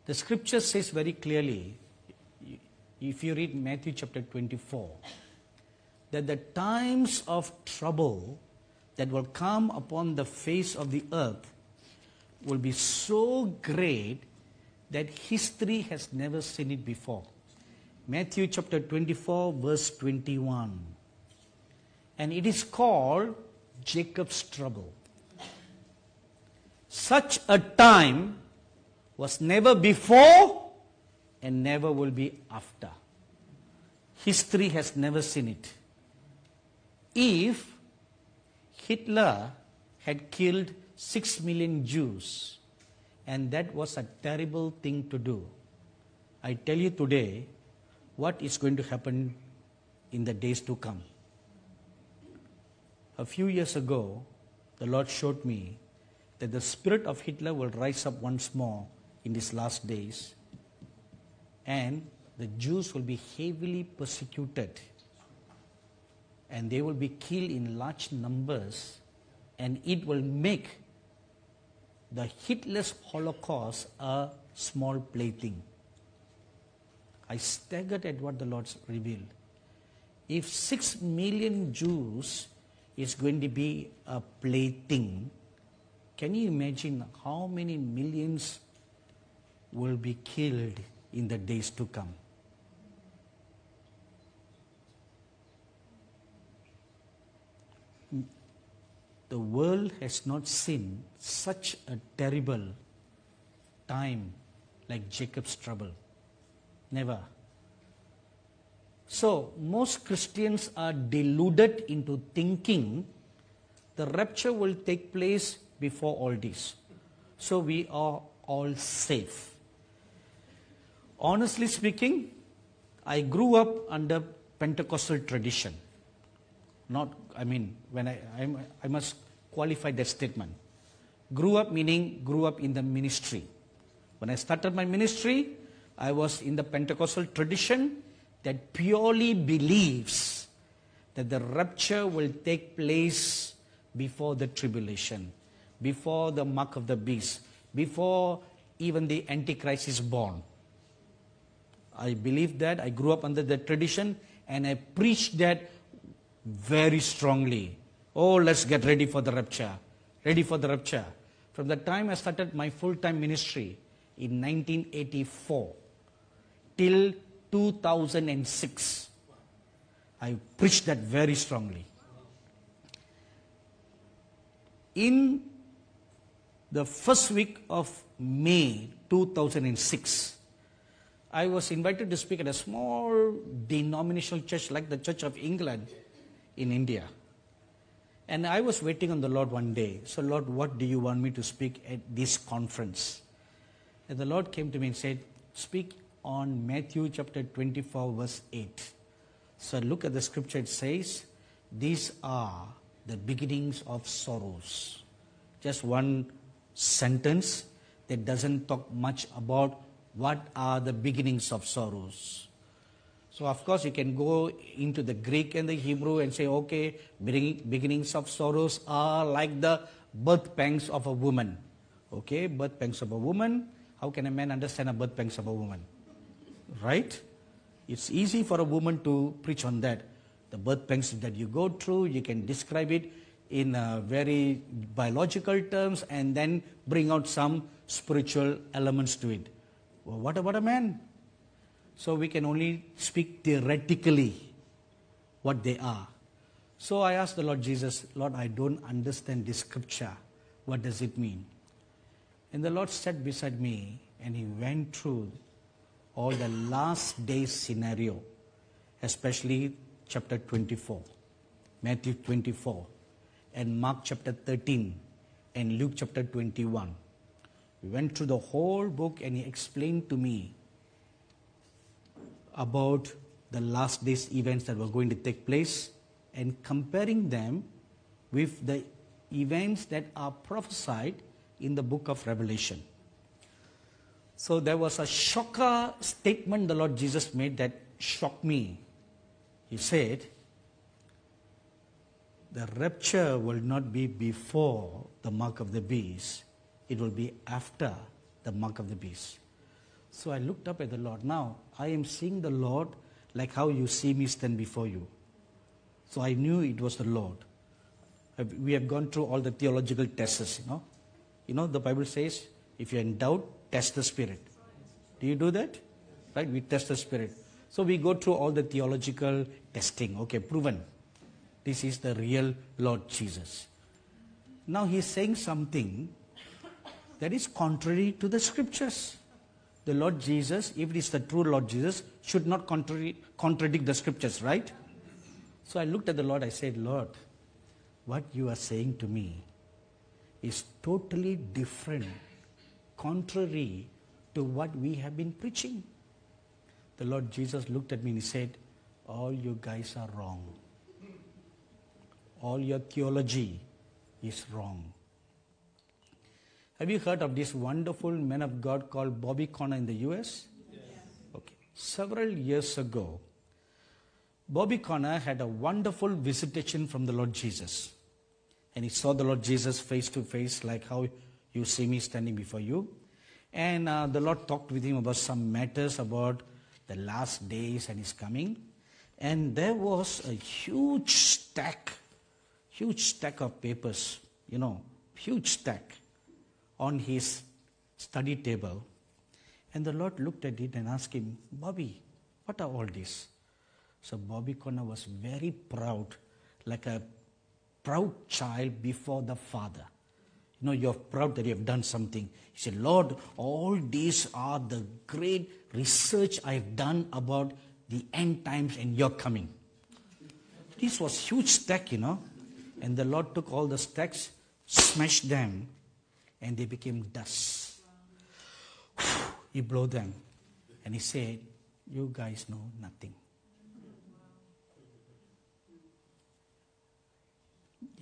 The scripture says very clearly, if you read Matthew chapter 24, that the times of trouble that will come upon the face of the earth will be so great that history has never seen it before. Matthew chapter 24 verse 21. And it is called Jacob's trouble. Such a time was never before and never will be after. History has never seen it. If Hitler had killed 6 million Jews, and that was a terrible thing to do, I tell you today what is going to happen in the days to come. A few years ago, the Lord showed me that the spirit of Hitler will rise up once more in these last days, and the Jews will be heavily persecuted, and they will be killed in large numbers, and it will make the Hitler's Holocaust a small plaything. I staggered at what the Lord revealed. If 6 million Jews is going to be a plaything, can you imagine how many millions will be killed in the days to come? The world has not seen such a terrible time like Jacob's trouble. Never. So, most Christians are deluded into thinking the rapture will take place before all this. So, we are all safe. Honestly speaking, I grew up under Pentecostal tradition. I must qualify that statement. Grew up meaning grew up in the ministry. When I started my ministry, I was in the Pentecostal tradition that purely believes that the rapture will take place before the tribulation, before the mark of the beast, before even the Antichrist is born. I believe that. I grew up under that tradition, and I preached that very strongly. Oh, let's get ready for the rapture. Ready for the rapture. From the time I started my full-time ministry in 1984 till 2006, I preached that very strongly. In the first week of May 2006, I was invited to speak at a small denominational church like the Church of England in India. And I was waiting on the Lord one day. So, Lord, what do you want me to speak at this conference? And the Lord came to me and said, speak on Matthew chapter 24 verse 8. So look at the scripture. It says, these are the beginnings of sorrows. Just one sentence that doesn't talk much about what are the beginnings of sorrows. So of course you can go into the Greek and the Hebrew and say, okay, beginnings of sorrows are like the birth pangs of a woman. Okay, birth pangs of a woman. How can a man understand a birth pangs of a woman? Right? It's easy for a woman to preach on that. The birth pangs that you go through, you can describe it in very biological terms and then bring out some spiritual elements to it. Well, what about a man? So we can only speak theoretically what they are. So I asked the Lord Jesus, Lord, I don't understand this scripture. What does it mean? And the Lord sat beside me and he went through all the last days scenario, especially chapter 24, Matthew 24, and Mark chapter 13, and Luke chapter 21. We went through the whole book and he explained to me about the last days events that were going to take place and comparing them with the events that are prophesied in the book of Revelation. So there was a shocker statement the Lord Jesus made that shocked me. He said, the rapture will not be before the mark of the beast. It will be after the mark of the beast. So I looked up at the Lord. Now, I am seeing the Lord like how you see me stand before you. So I knew it was the Lord. We have gone through all the theological tests, You know, the Bible says, if you're in doubt, test the Spirit. Do you do that? Right? We test the Spirit. So we go through all the theological testing. Okay, proven. This is the real Lord Jesus. Now he's saying something that is contrary to the scriptures. The Lord Jesus, if it is the true Lord Jesus, should not contradict the scriptures, right? So I looked at the Lord, I said, Lord, what you are saying to me is totally different, contrary to what we have been preaching. The Lord Jesus looked at me and he said, all you guys are wrong. All your theology is wrong. Have you heard of this wonderful man of God called Bobby Conner in the US? Yes. Okay. Several years ago, Bobby Conner had a wonderful visitation from the Lord Jesus. And he saw the Lord Jesus face to face, like how you see me standing before you. And the Lord talked with him about some matters about the last days and his coming. And there was a huge stack of papers, huge stack on his study table. And the Lord looked at it and asked him, Bobby, what are all this? So Bobby Conner was very proud, like a proud child before the Father. You're proud that you have done something. He said, Lord, all these are the great research I've done about the end times and your coming. This was huge stack, And the Lord took all the stacks, smashed them, and they became dust. He blew them. And he said, you guys know nothing.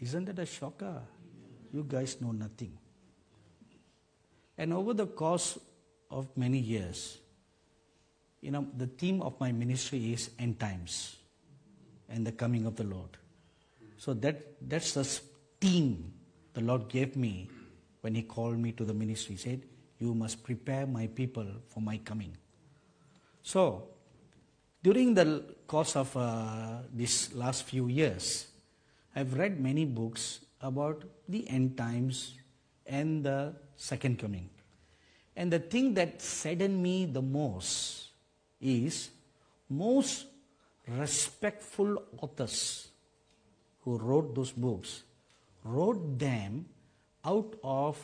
Isn't that a shocker? You guys know nothing. And over the course of many years, the theme of my ministry is end times and the coming of the Lord. So that's the theme the Lord gave me when he called me to the ministry. He said, you must prepare my people for my coming. So, during the course of these last few years, I've read many books about the end times and the second coming. And the thing that saddened me the most is most respectful authors who wrote those books wrote them out of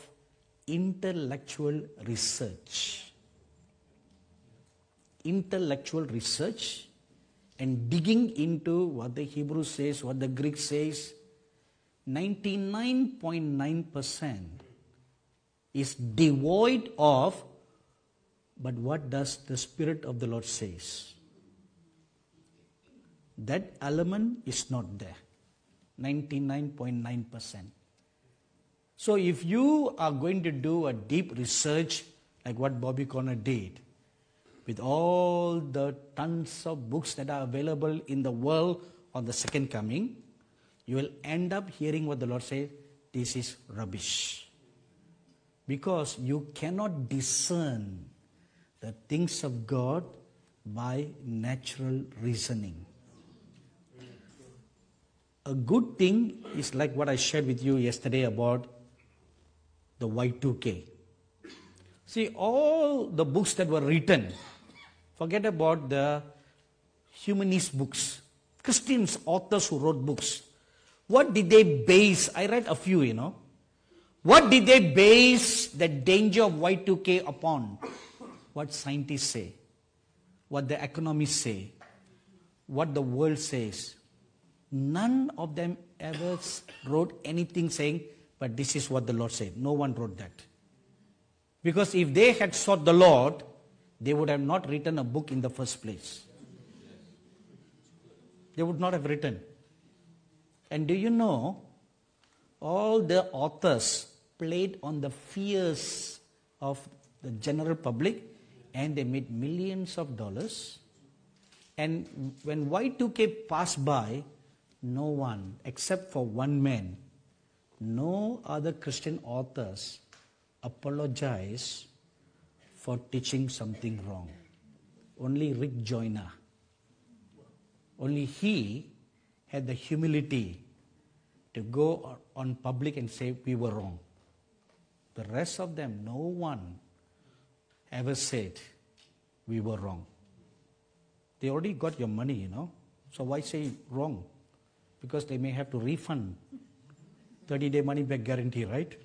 intellectual research. Intellectual research and digging into what the Hebrew says, what the Greek says, 99.9% is devoid of, but what does the Spirit of the Lord says? That element is not there. 99.9%. So if you are going to do a deep research like what Bobby Conner did, with all the tons of books that are available in the world on the second coming, you will end up hearing what the Lord says, this is rubbish. Because you cannot discern the things of God by natural reasoning. A good thing is like what I shared with you yesterday about the Y2K. See, all the books that were written, forget about the humanist books, Christians, authors who wrote books. What did they base? I read a few, What did they base the danger of Y2K upon? What scientists say, what the economists say, what the world says. None of them ever wrote anything saying, but this is what the Lord said. No one wrote that. Because if they had sought the Lord, they would have not written a book in the first place. They would not have written. And do you know, all the authors played on the fears of the general public, and they made millions of dollars. And when Y2K passed by, no one, except for one man, no other Christian authors apologized for teaching something wrong. Only Rick Joyner. Only he had the humility to go on public and say we were wrong. The rest of them, no one ever said we were wrong. They already got your money, you know. So why say wrong? Because they may have to refund 30-day money back guarantee, right?